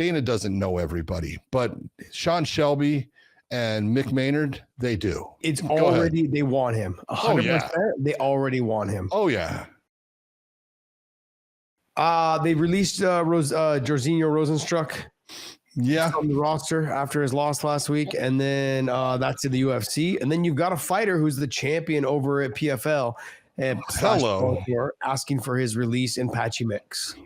Dana doesn't know everybody, but Sean Shelby and Mick Maynard, they do. It's already, they want him. 100%. Oh, yeah. They already want him. Oh, yeah. They released Jorginho Rosenstruck. Yeah. On the roster after his loss last week. And then that's in the UFC. And then you've got a fighter who's the champion over at PFL. And Hello. Asking for his release in Patchy Mix.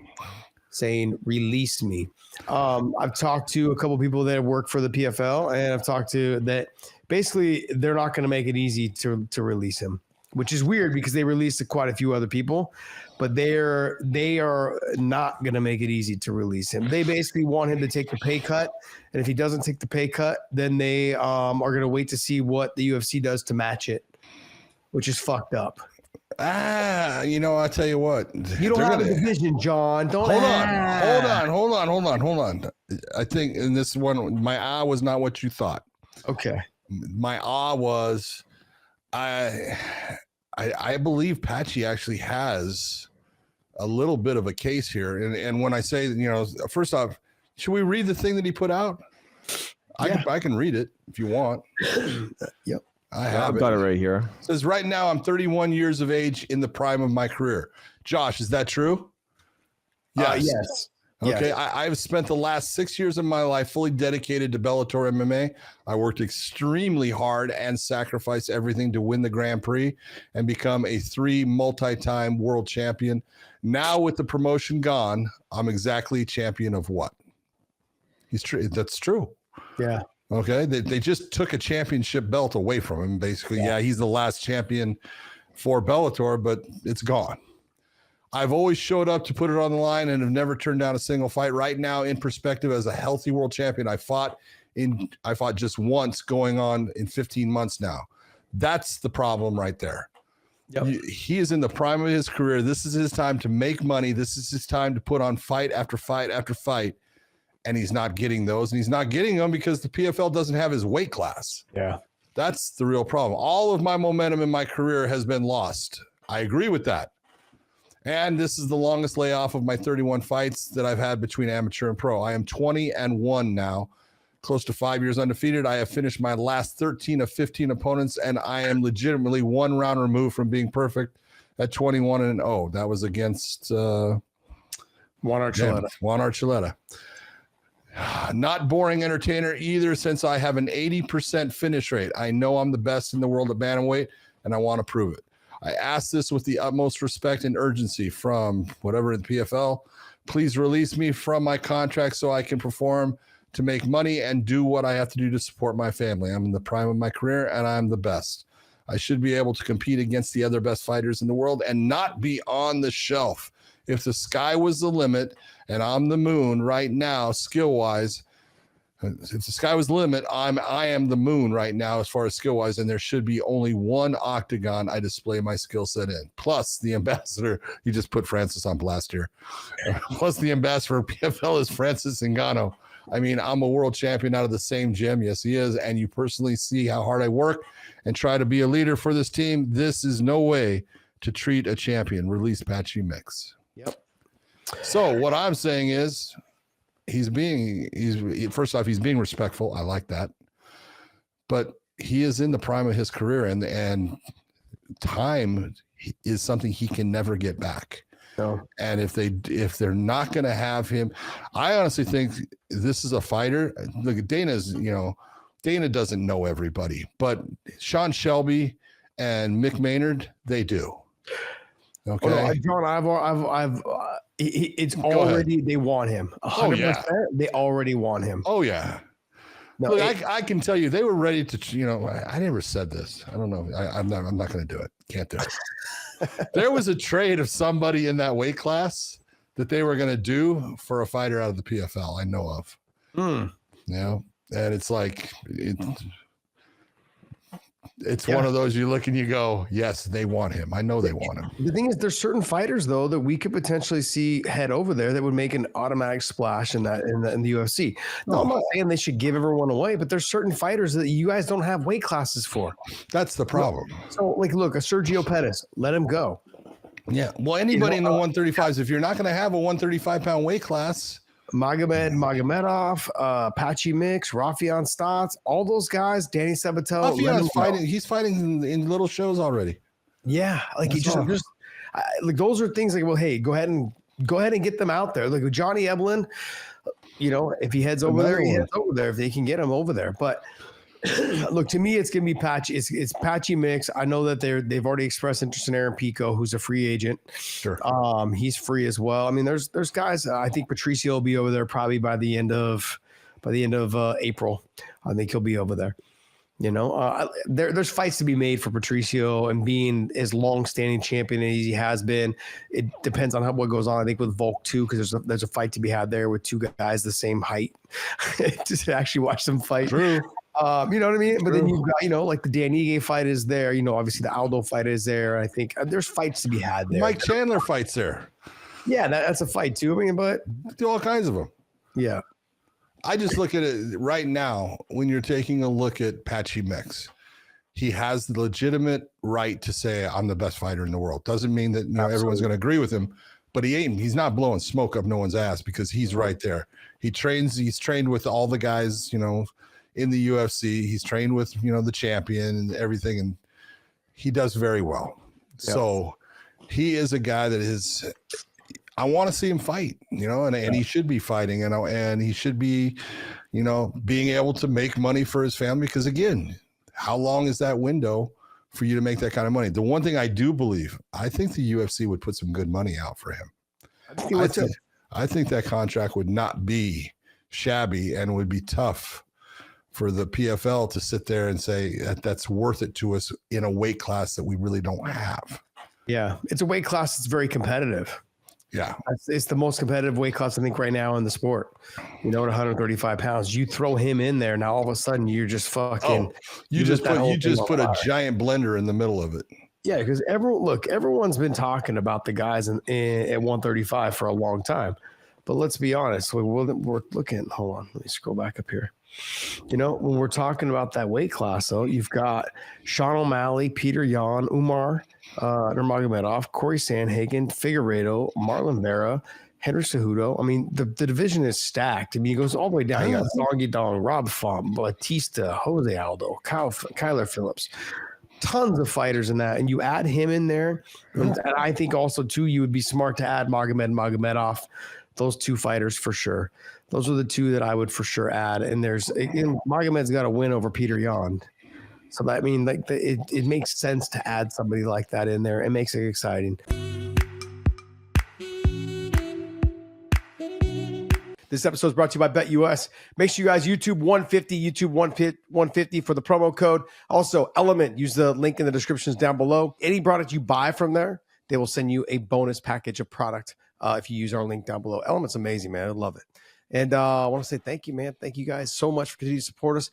Saying, release me. I've talked to a couple people that work for the PFL, and I've talked to that basically they're not going to make it easy to release him, which is weird because they released quite a few other people, but they are not going to make it easy to release him. They basically want him to take the pay cut, and if he doesn't take the pay cut, then they are going to wait to see what the UFC does to match it, which is fucked up. I'll tell you what. You don't have a division, John. Hold on. I think in this one, my was not what you thought. Okay. My was, I believe Patchy actually has a little bit of a case here. And when I say, first off, should we read the thing that he put out? I can read it if you want. Yep. I've got it right here. It says, right now, I'm 31 years of age in the prime of my career. Josh, is that true? Yes. Okay. Yes. I've spent the last 6 years of my life fully dedicated to Bellator MMA. I worked extremely hard and sacrificed everything to win the Grand Prix and become a 3 multi-time world champion. Now with the promotion gone, I'm exactly champion of what? That's true. Yeah. Okay, they just took a championship belt away from him, basically. Yeah, he's the last champion for Bellator, but it's gone. I've always showed up to put it on the line and have never turned down a single fight. Right now, in perspective, as a healthy world champion, I fought just once going on in 15 months now. That's the problem right there. Yep. He is in the prime of his career. This is his time to make money. This is his time to put on fight after fight after fight. And he's not getting those, and he's not getting them because the PFL doesn't have his weight class. Yeah. That's the real problem. All of my momentum in my career has been lost. I agree with that. And this is the longest layoff of my 31 fights that I've had between amateur and pro. I am 20-1 now, close to 5 years undefeated. I have finished my last 13 of 15 opponents, and I am legitimately 1 round removed from being perfect at 21-0. That was against Juan Archuleta. Not boring entertainer either, since I have an 80% finish rate. I know I'm the best in the world at bantamweight, and I want to prove it. I ask this with the utmost respect and urgency from whatever the PFL. Please release me from my contract so I can perform to make money and do what I have to do to support my family. I'm in the prime of my career, and I'm the best. I should be able to compete against the other best fighters in the world and not be on the shelf. If the sky was the limit and I'm the moon right now, skill-wise, if the sky was the limit, I am the moon right now as far as skill-wise, and there should be only one octagon I display my skill set in. Plus, the ambassador, you just put Francis on blast here. Plus, the ambassador for PFL is Francis Ngannou. I mean, I'm a world champion out of the same gym. Yes, he is. And you personally see how hard I work and try to be a leader for this team. This is no way to treat a champion. Release Patchy Mix. Yep. So what I'm saying is he's being respectful. I like that. But he is in the prime of his career, and time is something he can never get back. No. And if they're not going to have him, I honestly think this is a fighter. Look, Dana doesn't know everybody, but Sean Shelby and Mick Maynard, they do. Okay. Oh, no, John, it's already, they want him. 100%. Oh, yeah. They already want him. Oh, yeah. No, look, I can tell you, they were ready to, I never said this. I don't know. I'm not going to do it. Can't do it. There was a trade of somebody in that weight class that they were going to do for a fighter out of the PFL I know of. And it's like, it's one of those you look and you go, yes, they want him. I know they want him. The thing is, there's certain fighters though that we could potentially see head over there that would make an automatic splash in the UFC. No, I'm not saying they should give everyone away, but there's certain fighters that you guys don't have weight classes for. That's the problem. So, look, a Sergio Pettis, let him go. Yeah. Well, anybody in the 135s, if you're not going to have a 135-pound weight class, Magomedov, Patchy Mix, Rafion Stotts, all those guys, Danny Sabatel. He's fighting in little shows already. Yeah, like he just like those are things like, well, hey, go ahead and get them out there. Like with Johnny Eblin, you know, if he heads over there, he heads over there. If they can get him over there, but look, to me, it's gonna be Patchy. It's Patchy Mix. I know that they've already expressed interest in Aaron Pico, who's a free agent. Sure. He's free as well. I mean, there's guys. I think Patricio will be over there probably by the end of April. I think he'll be over there. You know, there's fights to be made for Patricio, and being as long-standing champion as he has been. It depends on what goes on. I think with Volk too, because there's a fight to be had there with two guys the same height. Just to actually watch them fight. True. You know what I mean? But then you've got, you know, like the Dan Ige fight is there. You know, obviously the Aldo fight is there. I think there's fights to be had there. Mike Chandler fights there. Yeah, that's a fight too. I mean, but do all kinds of them. Yeah. I just look at it right now when you're taking a look at Patchy Mix. He has the legitimate right to say, I'm the best fighter in the world. Doesn't mean that everyone's going to agree with him, but he's not blowing smoke up no one's ass because he's right there. He's trained with all the guys, you know, in the UFC. He's trained with, you know, the champion and everything, and he does very well. Yeah. So he is a guy that is, I want to see him fight, you know, and he should be fighting, you know, and he should be, you know, being able to make money for his family. Because again, how long is that window for you to make that kind of money? The one thing I do believe, I think the UFC would put some good money out for him. I think that contract would not be shabby and would be tough for the PFL to sit there and say that's worth it to us in a weight class that we really don't have. Yeah, it's a weight class that's very competitive. Yeah, it's the most competitive weight class I think right now in the sport. You know, at 135 pounds, you throw him in there now. All of a sudden, you're just fucking. You just put a giant blender in the middle of it. Yeah, because everyone's been talking about the guys at 135 for a long time, but let's be honest. We're looking. Hold on, let me scroll back up here. You know, when we're talking about that weight class, though, you've got Sean O'Malley, Peter Yan, Umar Nurmagomedov, Corey Sandhagen, Figueiredo, Marlon Vera, Henry Cejudo. I mean, the division is stacked. I mean, it goes all the way down. You got Song Yadong, Rob Font, Batista, Jose Aldo, Kyler Phillips. Tons of fighters in that. And you add him in there. And I think also, too, you would be smart to add Magomedov. Those two fighters for sure. Those are the two that I would for sure add. And Magomed's got a win over Peter Yan. So that, I mean, like it makes sense to add somebody like that in there. It makes it exciting. This episode is brought to you by BetUS. Make sure you guys YouTube 150 for the promo code. Also, Element, use the link in the descriptions down below. Any product you buy from there, they will send you a bonus package of product if you use our link down below. Element's amazing, man. I love it. And I want to say thank you, man. Thank you guys so much for continuing to support us.